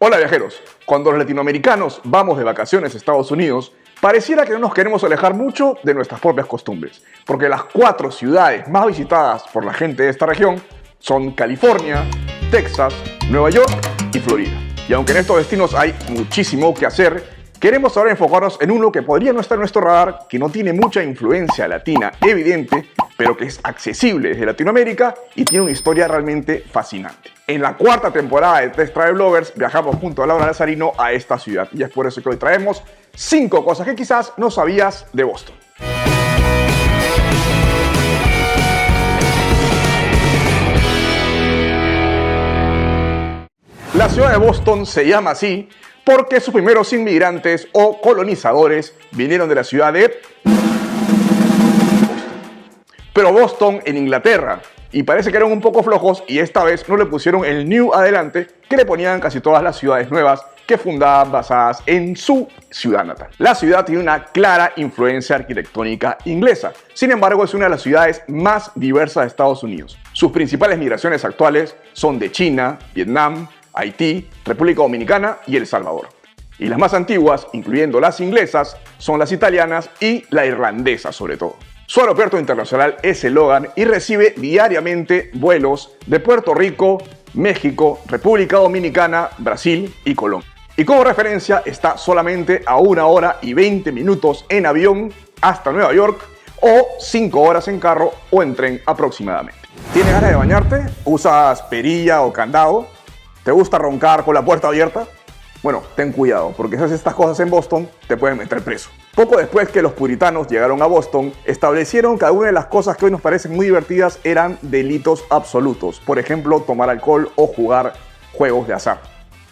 Hola viajeros, cuando los latinoamericanos vamos de vacaciones a Estados Unidos, pareciera que no nos queremos alejar mucho de nuestras propias costumbres, porque las 4 ciudades más visitadas por la gente de esta región son California, Texas, Nueva York y Florida. Y aunque en estos destinos hay muchísimo que hacer, queremos ahora enfocarnos en uno que podría no estar en nuestro radar, que no tiene mucha influencia latina evidente, pero que es accesible desde Latinoamérica y tiene una historia realmente fascinante. En la 4ª temporada de Test Travel Bloggers viajamos junto a Laura Lazarino a esta ciudad y es por eso que hoy traemos 5 cosas que quizás no sabías de Boston. La ciudad de Boston se llama así porque sus primeros inmigrantes o colonizadores vinieron de la ciudad de pero Boston en Inglaterra, y parece que eran un poco flojos y esta vez no le pusieron el New adelante que le ponían casi todas las ciudades nuevas que fundaban basadas en su ciudad natal. La ciudad tiene una clara influencia arquitectónica inglesa, sin embargo es una de las ciudades más diversas de Estados Unidos. Sus principales migraciones actuales son de China, Vietnam, Haití, República Dominicana y El Salvador. Y las más antiguas, incluyendo las inglesas, son las italianas y la irlandesa sobre todo. Su aeropuerto internacional es el Logan y recibe diariamente vuelos de Puerto Rico, México, República Dominicana, Brasil y Colombia. Y como referencia está solamente a 1 hora y 20 minutos en avión hasta Nueva York o 5 horas en carro o en tren aproximadamente. ¿Tienes ganas de bañarte? ¿Usas perilla o candado? ¿Te gusta roncar con la puerta abierta? Bueno, ten cuidado, porque si haces estas cosas en Boston, te pueden meter preso. Poco después que los puritanos llegaron a Boston, establecieron que algunas de las cosas que hoy nos parecen muy divertidas eran delitos absolutos. Por ejemplo, tomar alcohol o jugar juegos de azar.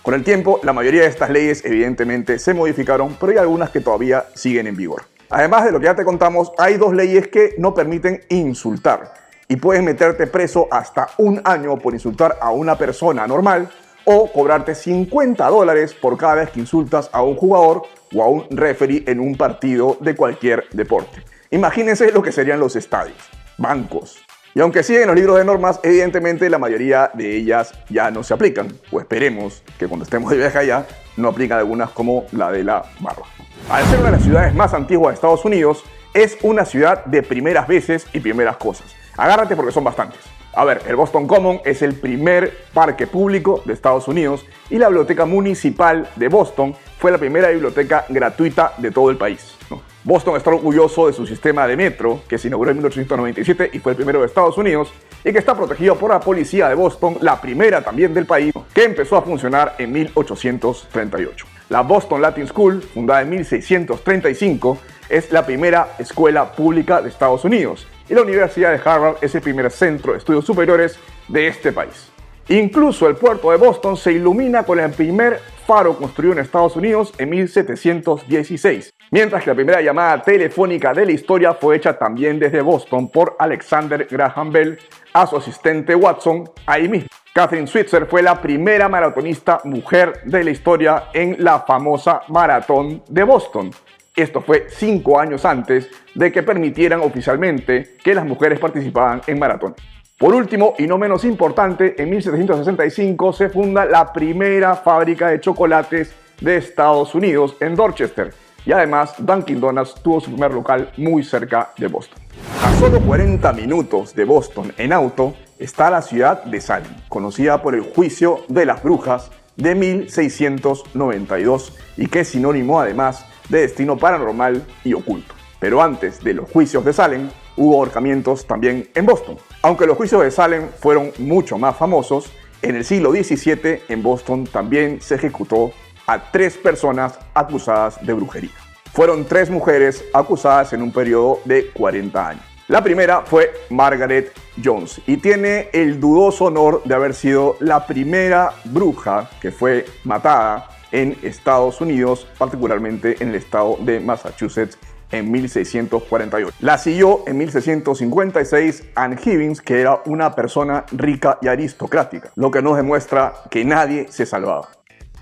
Con el tiempo, la mayoría de estas leyes evidentemente se modificaron, pero hay algunas que todavía siguen en vigor. Además de lo que ya te contamos, hay 2 leyes que no permiten insultar. Y puedes meterte preso hasta 1 año por insultar a una persona normal, o cobrarte $50 por cada vez que insultas a un jugador o a un referee en un partido de cualquier deporte. Imagínense lo que serían los estadios, bancos. Y aunque siguen los libros de normas, evidentemente la mayoría de ellas ya no se aplican. O esperemos que cuando estemos de viaje allá no aplican algunas como la de la barba. Al ser una de las ciudades más antiguas de Estados Unidos, es una ciudad de primeras veces y primeras cosas. Agárrate porque son bastantes. A ver, el Boston Common es el primer parque público de Estados Unidos y la Biblioteca Municipal de Boston fue la primera biblioteca gratuita de todo el país. Boston está orgulloso de su sistema de metro, que se inauguró en 1897 y fue el primero de Estados Unidos, y que está protegido por la policía de Boston, la primera también del país, que empezó a funcionar en 1838. La Boston Latin School, fundada en 1635, es la primera escuela pública de Estados Unidos. Y la Universidad de Harvard es el primer centro de estudios superiores de este país. Incluso el puerto de Boston se ilumina con el primer faro construido en Estados Unidos en 1716, mientras que la primera llamada telefónica de la historia fue hecha también desde Boston por Alexander Graham Bell a su asistente Watson ahí mismo. Kathrine Switzer fue la primera maratonista mujer de la historia en la famosa maratón de Boston. Esto fue 5 años antes de que permitieran oficialmente que las mujeres participaran en maratones. Por último, y no menos importante, en 1765 se funda la primera fábrica de chocolates de Estados Unidos en Dorchester. Y además, Dunkin' Donuts tuvo su primer local muy cerca de Boston. A solo 40 minutos de Boston en auto está la ciudad de Salem, conocida por el juicio de las brujas de 1692 y que es sinónimo además de destino paranormal y oculto. Pero antes de los juicios de Salem, hubo ahorcamientos también en Boston. Aunque los juicios de Salem fueron mucho más famosos, en el siglo XVII en Boston también se ejecutó a 3 personas acusadas de brujería. Fueron 3 mujeres acusadas en un periodo de 40 años. La primera fue Margaret Jones y tiene el dudoso honor de haber sido la primera bruja que fue matada en Estados Unidos, particularmente en el estado de Massachusetts en 1648. La siguió en 1656 Anne Higgins, que era una persona rica y aristocrática, lo que nos demuestra que nadie se salvaba.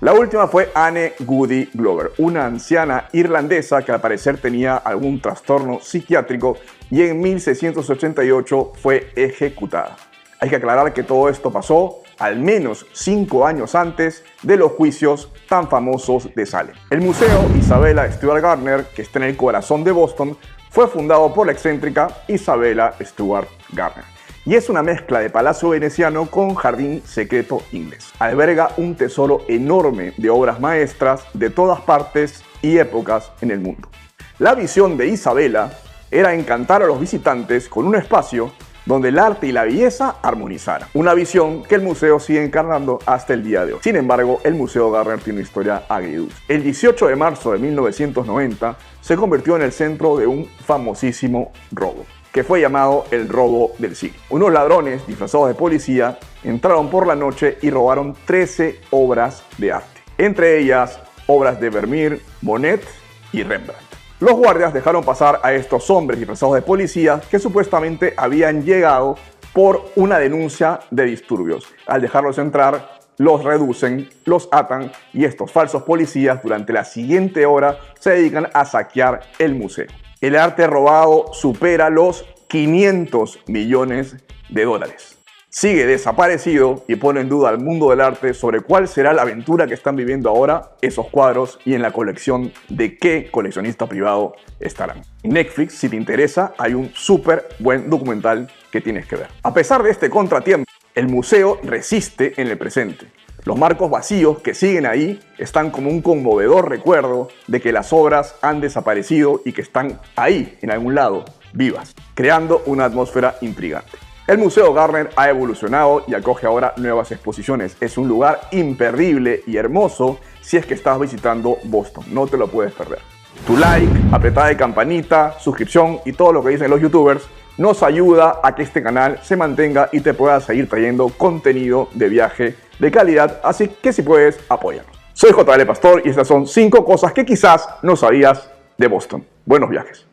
La última fue Anne Goody Glover, una anciana irlandesa que al parecer tenía algún trastorno psiquiátrico y en 1688 fue ejecutada. Hay que aclarar que todo esto pasó al menos 5 años antes de los juicios tan famosos de Salem. El Museo Isabella Stewart Gardner, que está en el corazón de Boston, fue fundado por la excéntrica Isabella Stewart Gardner y es una mezcla de palacio veneciano con jardín secreto inglés. Alberga un tesoro enorme de obras maestras de todas partes y épocas en el mundo. La visión de Isabella era encantar a los visitantes con un espacio donde el arte y la belleza armonizaran. Una visión que el museo sigue encarnando hasta el día de hoy. Sin embargo, el Museo Gardner tiene una historia agridulce. El 18 de marzo de 1990 se convirtió en el centro de un famosísimo robo, que fue llamado el robo del siglo. Unos ladrones disfrazados de policía entraron por la noche y robaron 13 obras de arte, entre ellas obras de Vermeer, Monet y Rembrandt. Los guardias dejaron pasar a estos hombres disfrazados de policía que supuestamente habían llegado por una denuncia de disturbios. Al dejarlos entrar, los reducen, los atan y estos falsos policías durante la siguiente hora se dedican a saquear el museo. El arte robado supera los 500 millones de dólares. Sigue desaparecido y pone en duda al mundo del arte sobre cuál será la aventura que están viviendo ahora esos cuadros y en la colección de qué coleccionista privado estarán. En Netflix, si te interesa, hay un súper buen documental que tienes que ver. A pesar de este contratiempo, el museo resiste en el presente. Los marcos vacíos que siguen ahí están como un conmovedor recuerdo de que las obras han desaparecido y que están ahí, en algún lado, vivas, creando una atmósfera intrigante. El Museo Gardner ha evolucionado y acoge ahora nuevas exposiciones. Es un lugar imperdible y hermoso si es que estás visitando Boston. No te lo puedes perder. Tu like, apretada de campanita, suscripción y todo lo que dicen los youtubers nos ayuda a que este canal se mantenga y te pueda seguir trayendo contenido de viaje de calidad. Así que si puedes, apóyanos. Soy JL Pastor y estas son 5 cosas que quizás no sabías de Boston. Buenos viajes.